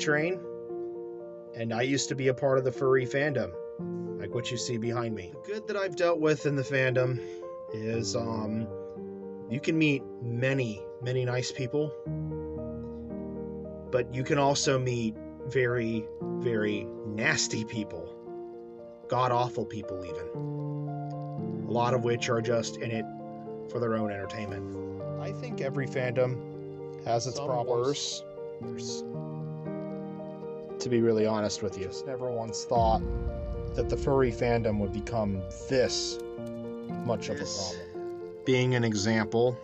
train, and I used to be a part of the furry fandom, like what you see behind me. The good that I've dealt with in the fandom is you can meet many nice people, but you can also meet very nasty people, god-awful people even, a lot of which are just in it for their own entertainment. I think every fandom has its problems. To be really honest with you, I just never once thought that the furry fandom would become this much of a problem. Being an example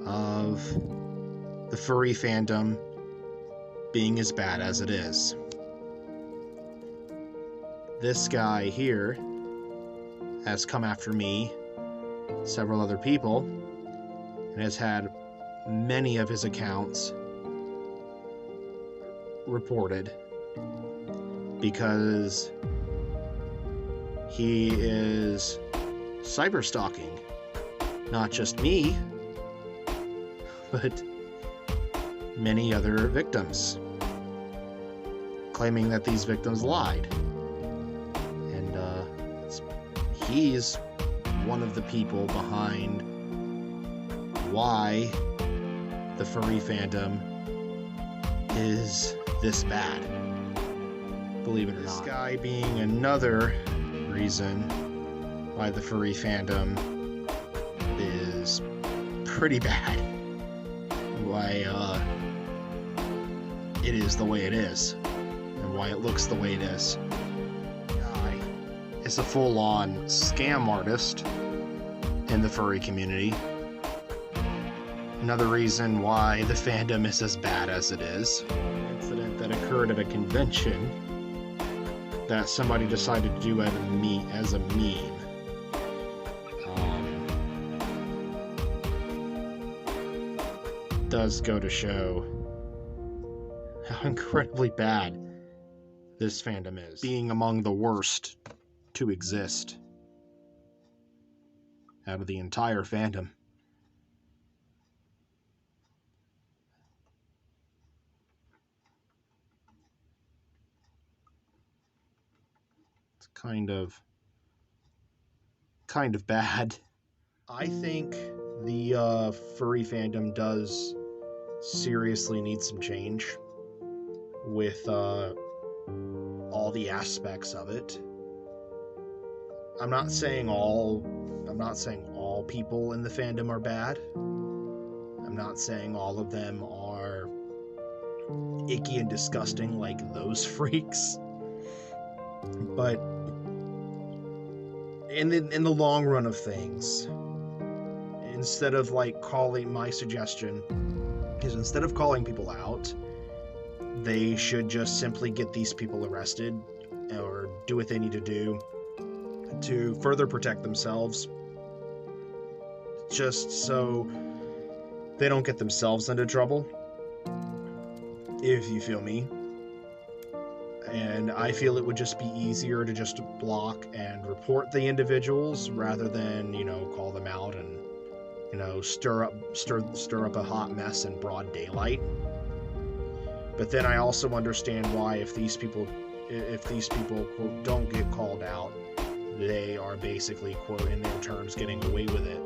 of the furry fandom being as bad as it is. This guy here has come after me, several other people, and has had many of his accounts reported because he is cyber stalking not just me, but many other victims, claiming that these victims lied. And he's one of the people behind why the furry fandom is this bad, believe it or not. This guy being another reason why the furry fandom is pretty bad, why it is the way it is, and why it looks the way it is. Guy is a full-on scam artist in the furry community. Another reason why the fandom is as bad as it is. An incident that occurred at a convention that somebody decided to do as a meme. Does go to show how incredibly bad this fandom is, being among the worst to exist out of the entire fandom. It's kind of bad. I think the furry fandom does seriously need some change with all the aspects of it. I'm not saying all people in the fandom are bad. I'm not saying all of them are icky and disgusting like those freaks. But in the long run of things, instead of my suggestion is instead of calling people out, they should just simply get these people arrested or do what they need to do to further protect themselves, just so they don't get themselves into trouble, if you feel me. And I feel it would just be easier to just block and report the individuals rather than, call them out and stir up a hot mess in broad daylight. But then I also understand why if these people quote don't get called out, they are basically, quote, in their terms, getting away with it.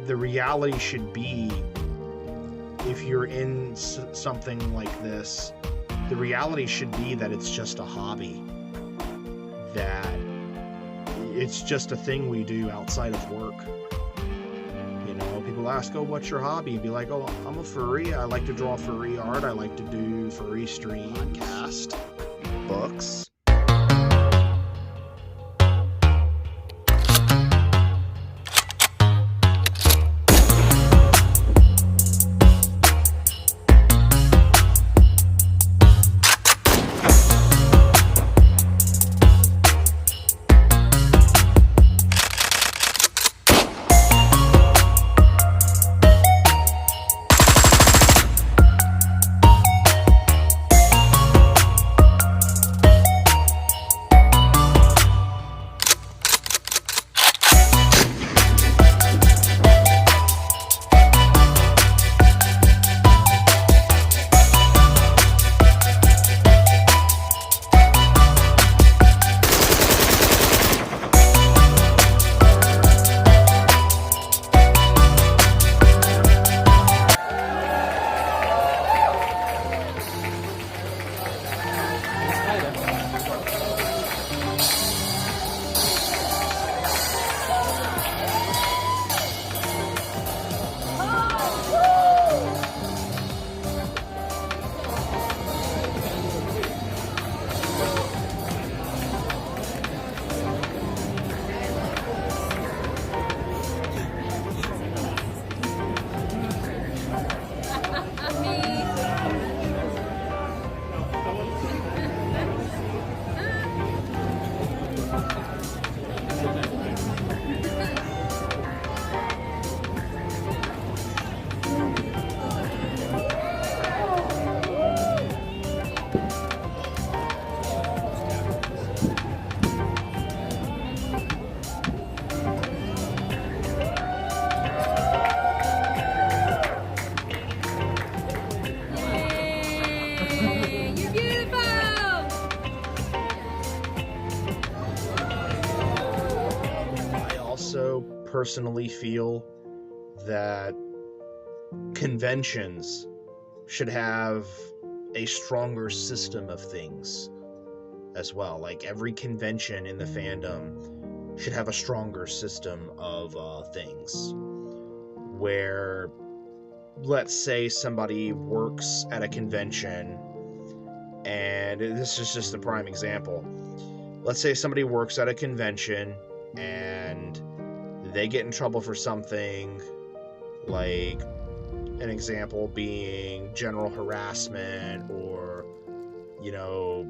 The reality should be, if you're in something like this, the reality should be that it's just a hobby, that it's just a thing we do outside of work. People ask, oh, what's your hobby? You'd be like, oh, I'm a furry. I like to draw furry art. I like to do furry streams, podcast, books. personally feel that conventions should have a stronger system of things as well. Like, every convention in the fandom should have a stronger system of things. Where, let's say somebody works at a convention, and this is just a prime example. Let's say somebody works at a convention and they get in trouble for something, like an example being general harassment, or, you know,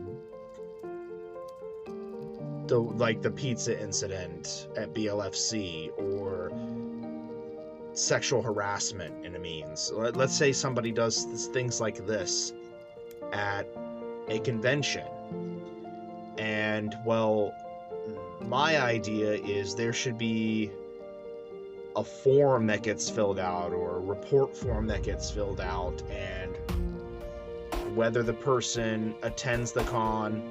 the pizza incident at BLFC, or sexual harassment in a means. Let's say somebody does things like this at a convention, and, well, my idea is there should be a form that gets filled out, or a report form that gets filled out, and whether the person attends the con,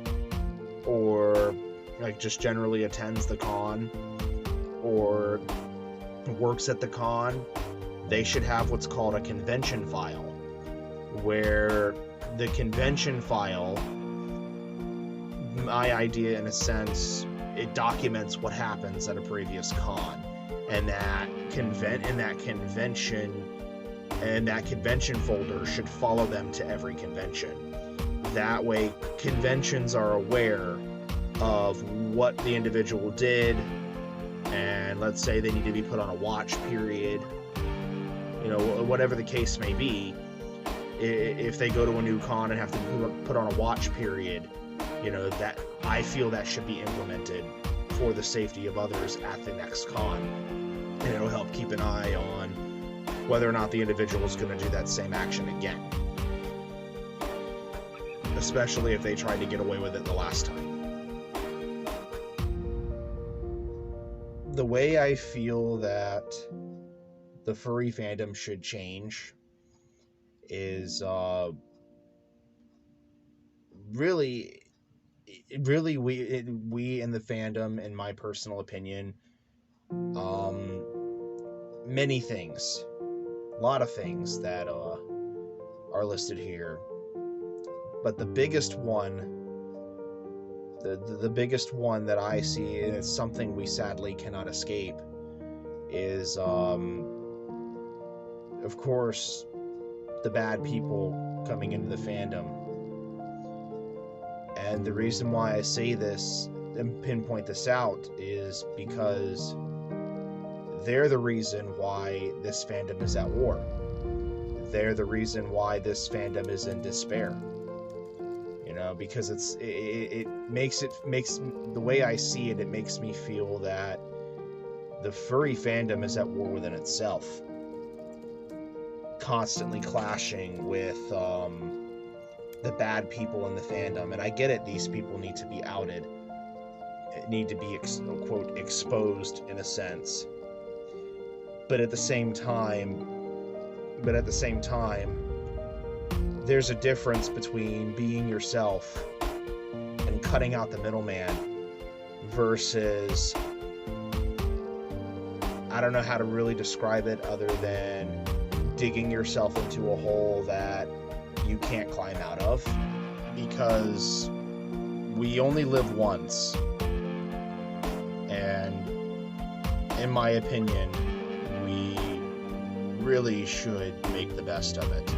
or like just generally attends the con, or works at the con, they should have what's called a convention file, where the convention file, my idea in a sense, it documents what happens at a previous con, and that convention folder should follow them to every convention. That way conventions are aware of what the individual did, and let's say they need to be put on a watch period, you know, whatever the case may be. If they go to a new con and have to put on a watch period, you know, that I feel that should be implemented for the safety of others at the next con, and it'll help keep an eye on whether or not the individual is going to do that same action again, especially if they tried to get away with it the last time. The way I feel that the furry fandom should change is really we in the fandom, in my personal opinion, many things, a lot of things that are listed here, but the biggest one, the biggest one that I see, and it's something we sadly cannot escape, is of course the bad people coming into the fandom. And the reason why I say this and pinpoint this out is because they're the reason why this fandom is at war. They're the reason why this fandom is in despair. You know, because it makes the way I see it, it makes me feel that the furry fandom is at war within itself, constantly clashing with the bad people in the fandom. And I get it, these people need to be outed, need to be quote exposed in a sense, but at the same time there's a difference between being yourself and cutting out the middleman versus, I don't know how to really describe it other than digging yourself into a hole that you can't climb out of, because we only live once, and in my opinion, we really should make the best of it.